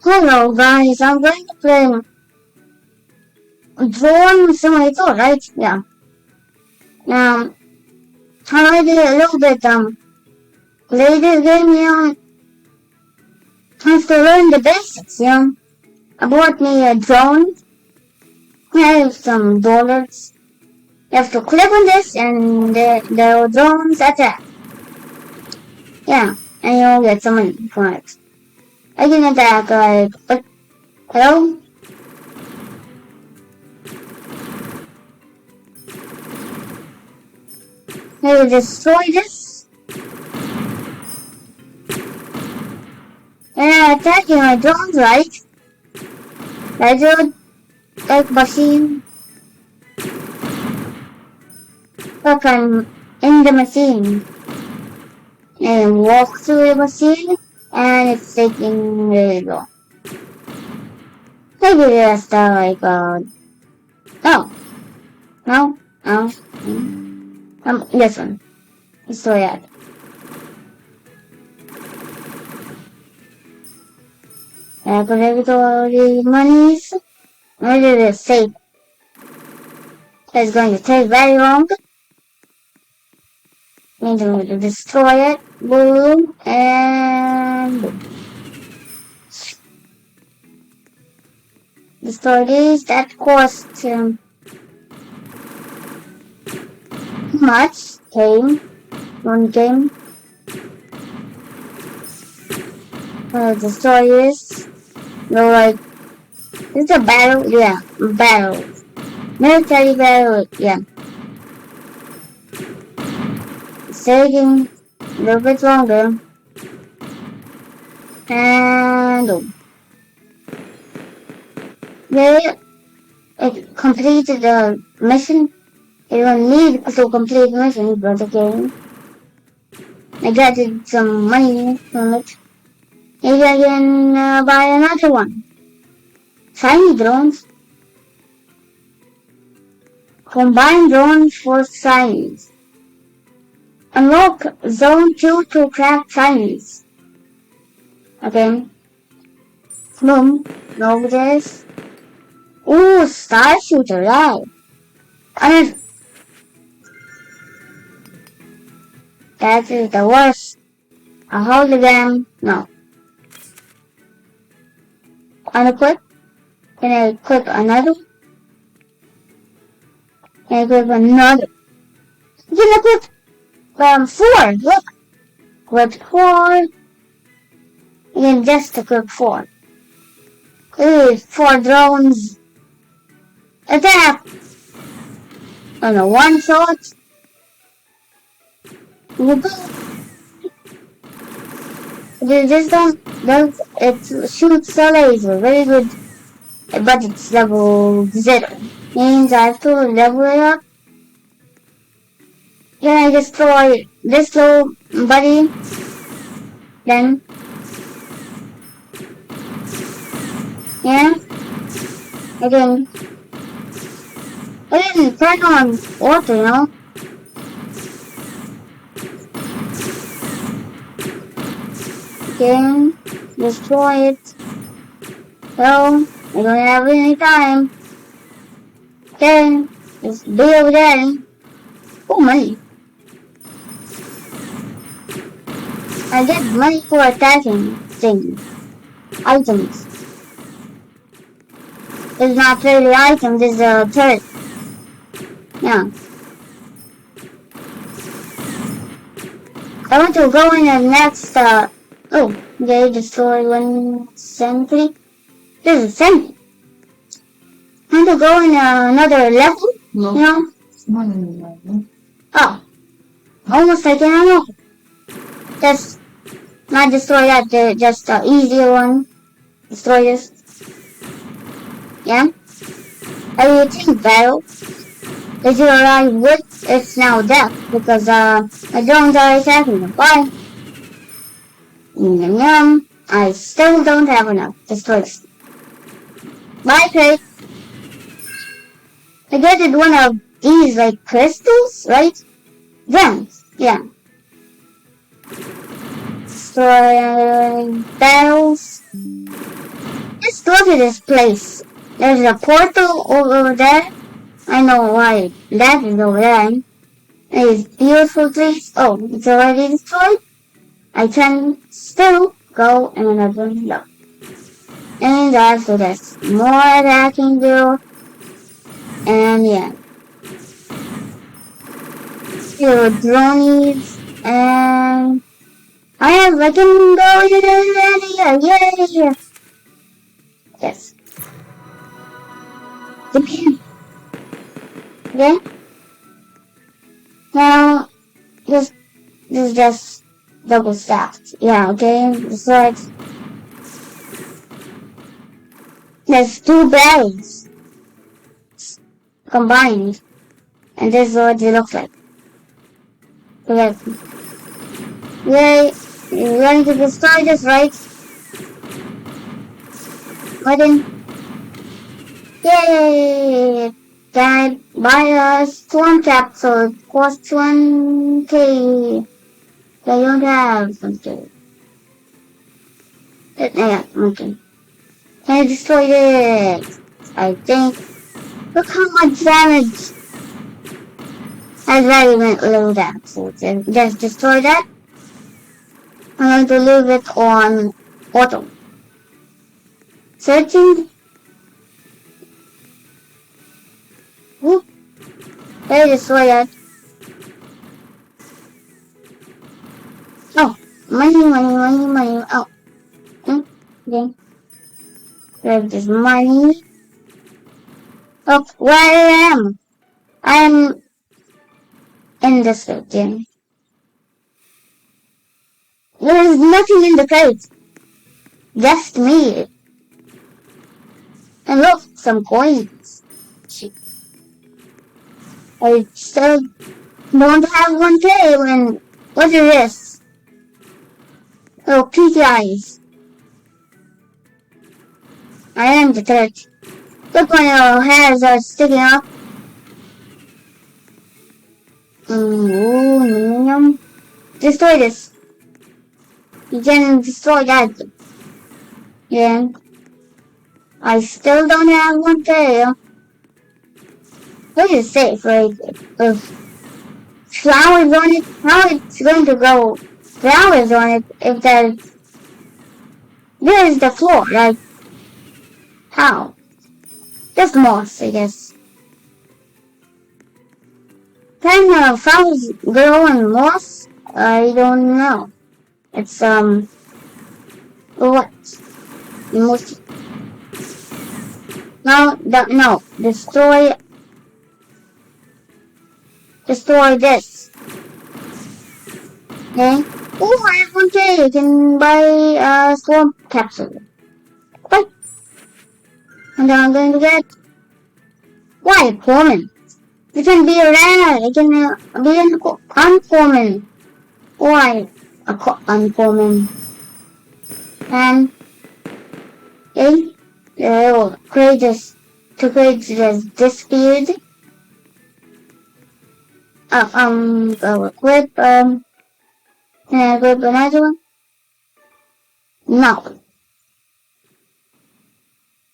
Hello guys, I'm going to play Drone Simulator, right? Yeah. Um, I already a little bit played this game, I have to learn the basics, I bought me a drone, I have some dollars. You have to click on this and the drones attack. Yeah, and you'll get some money for it. I can attack but hello? Maybe destroy this. And I'm attacking my drones, right? I do like machine. Look, I'm in the machine. And walk through the machine, and it's taking really long. Maybe just no, no, no. This one. So yeah. I collect all the monies. Maybe the safe. It's going to take very long. I'm going to destroy it. Boom. And boom. Destroy this. That cost much. One game. Destroy this. No, like, it's a battle. Yeah, battle. Military battle. Yeah. It's taking a little bit longer. And it completed the mission. You don't need to complete the mission, but okay. I got some money from it. Maybe I can buy another one. Shiny drones. Combine drones for shinies. Unlock zone 2 to crack shinies. Okay. Boom. Know this. Ooh, star shooter, wow. And that is the worst. A hologram, no. Unequip. Can I equip another? Can I equip another? You can equip 4. Look. Equip 4. You can just equip 4. Ooh, 4 drones. Attack! On a one shot. This does it shoots a laser, very good, but it's level 0. Means I have to level it up. Can I destroy this little buddy? Then, yeah, again, turn on auto, Okay, destroy it. So, I don't have any time. Okay, just be over there. Oh, money. I get money for attacking things. Items. It's not really items, it's a turret. Yeah. I want to go in the next, oh, they destroyed one sentry. This is sentry. I want to go in another level, No. Oh. Almost like an ammo. Just not destroy that, just the easier one. Destroy this. Yeah? I will think battle. If you arrive with, it's now death, because my drones are attacking them. Bye! Yum yum. I still don't have enough. Destroy this. Bye, Crate. I get one of these, like, crystals, right? Gems, yeah. Destroy battles. to this place. There's a portal over there. I know why that is over there. These beautiful trees. Oh, it's already destroyed. I can still go in another level. And after this, more attacking girl. And yeah. Few dronies. And I can go in the area. Yeah. Yes. Okay. Now, this is just double stacked. Yeah, okay. So there's two berries combined. And this is what it looks like. Okay. Yay. You're going to destroy this, right? Button. Yay! Can I buy a storm capsule? Costs 1k. I don't have something. Yeah, okay. Can I destroy it? I think. Look how much damage. I very little damage. So just destroy that. I'm going to leave it on auto. Searching. Whoop. Can I destroy that? Oh, money. Oh. Okay. Grab this money. Oh, where I am. I'm in this game. There is nothing in the crate. Just me. And look, some coins. I still don't have 1k when... What is this? Oh, peaky eyes. I am the church. Look when your hairs are sticking up. Ooh, destroy this. You can destroy that. Yeah. I still don't have 1k. This is safe, right? With flowers on it, how it's going to go flowers on it if there's the floor, right? How? Just moss, I guess. Can flowers grow on moss? I don't know. It's, what? Most... No, destroy this. Okay? Oh, I have 1k. You can buy a swamp capsule. Bye. And then I'm going to get... Why, common? It can be rare. It can be uncommon. Why? Uncommon. And... Okay? Create this... To create this speed. Equip, can I equip another one? No.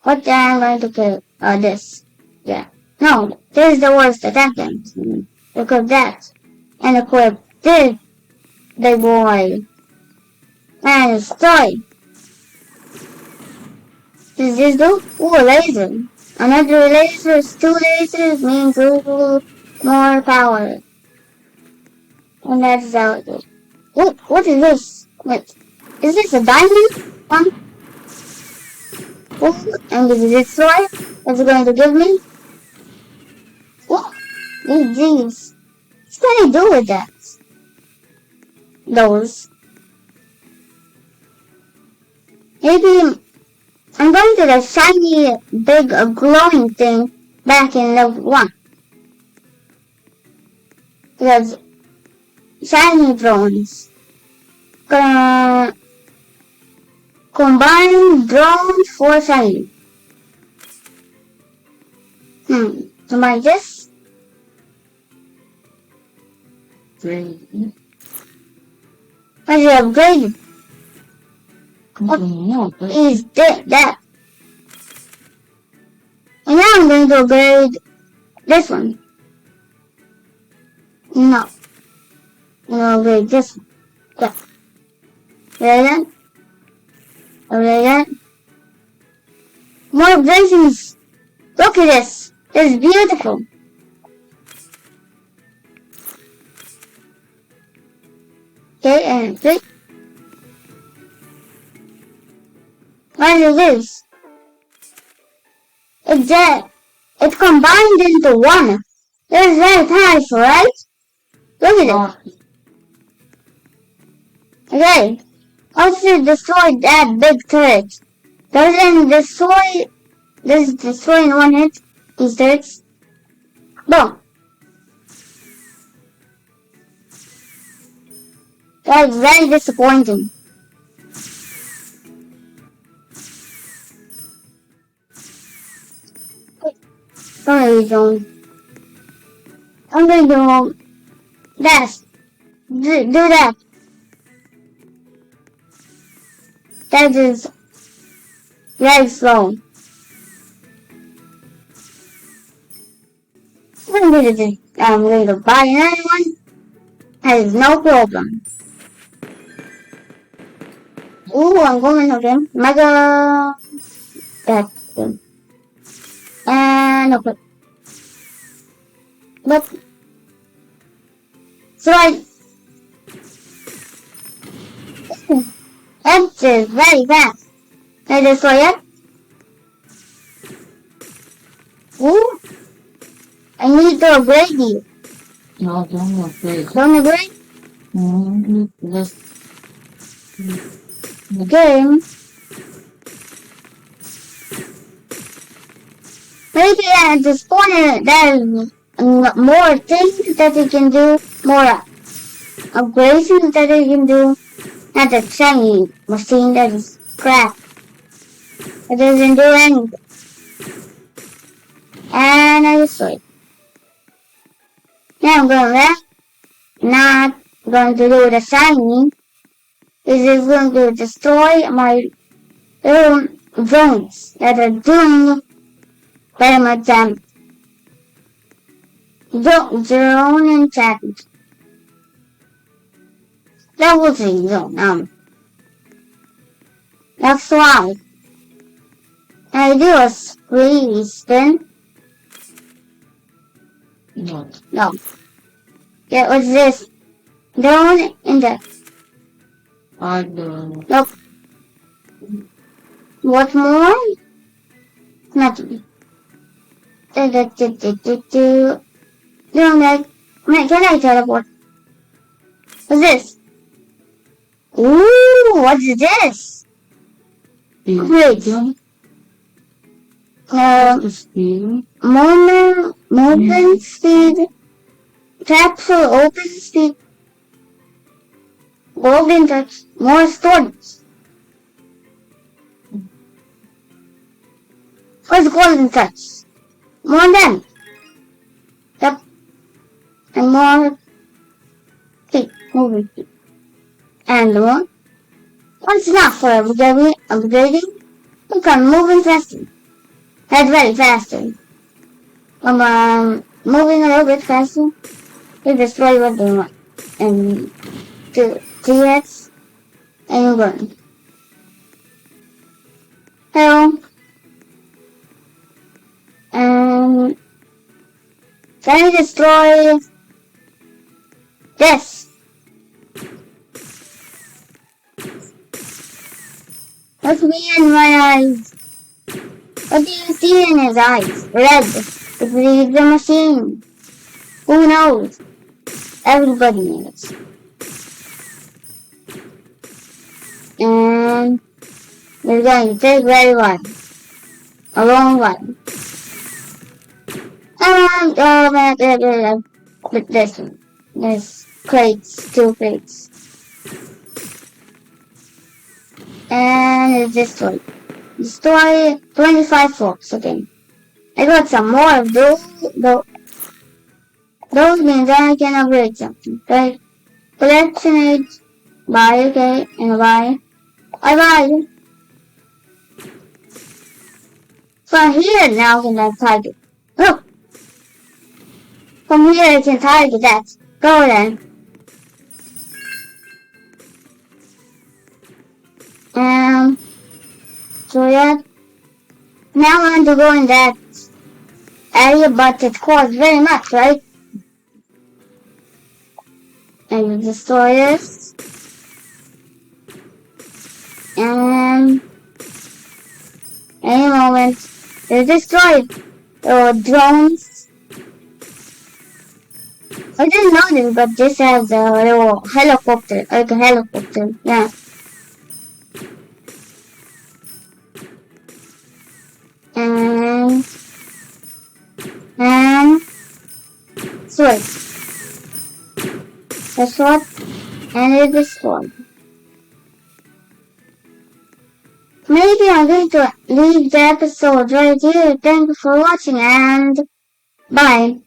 What am I going to equip? This. Yeah. No, this is the worst attack then. Equip that. And equip this big boy. And destroy. Does this do? Ooh, a laser. Another laser, 2 lasers means a little more power. And that's how it goes. What is this? Wait, is this a diamond one? Oh, and is this destroy? What's it going to give me? What? These. What can I do with that? Those. Maybe I'm going to the shiny, big, glowing thing back in level 1. Because shiny drones. Combine drones for shiny. Combine this. I should upgrade. What is that? And now I'm going to upgrade this one. No. I'm going to upgrade this one. Yeah. Upgrade that. Upgrade that. More upgradations. Look at this. It's beautiful. Okay, and click. What is this? It's there. It's combined into one. It's very powerful, right? Look at it. Okay. Also destroy that big turret. Doesn't destroy this destroy in one hit these turrets. Boom. That's very disappointing. Sorry, don't. I'm going to do that. Do that. That is very slow. I'm going to buy another one. That is no problem. Ooh, I'm going again. Mega. That thing. And okay. But. So it is very fast. I destroy it. Ooh. I need to upgrade you. No, don't upgrade. Don't upgrade? Just the game. Maybe at this point there's more things that you can do, more upgrades that you can do. Not the shiny machine that is crap. It doesn't do anything. And I destroy it. Now I'm going back. Not going to do the shiny. This is going to destroy my own drones that are doing very much damage. Drone enchantment. That was a zone. That's why I do a spree spin. not. No. Yeah, what's this? Drone in the. I don't. Nope. What more? Nothing. Drone like. Can I teleport? What's this? Ooh, what's this? Wait. Movement speed, capsule open speed, golden touch, more storage. What's golden touch? More damage. Yep. And more speed, movement speed. And more. What's not for upgrading? Look, I'm moving faster. That's very faster. Moving a little bit faster. You destroy what they want. And to TX and you burn. Hello. And can you destroy this? Look me in my eyes. What do you see in his eyes? Red. It is the machine. Who knows? Everybody knows. And we're going to take very one. A long one. And with this one. There's crates, 2 crates. And it's destroyed. Destroy 25 folks again. I got some more of those. Those means I can upgrade something. Okay. Collection age. Buy, okay. And buy. I buy. From here now I can target. Oh! From here I can target that. Go then. So yeah. Now I want to go in that area, but it costs very much, right? And destroy this. And any moment, they destroy drones. I didn't know this, but this has a little helicopter, like a helicopter, yeah. And switch. That's what, and it is one. Maybe I'm going to leave the episode right here. Thank you for watching and bye.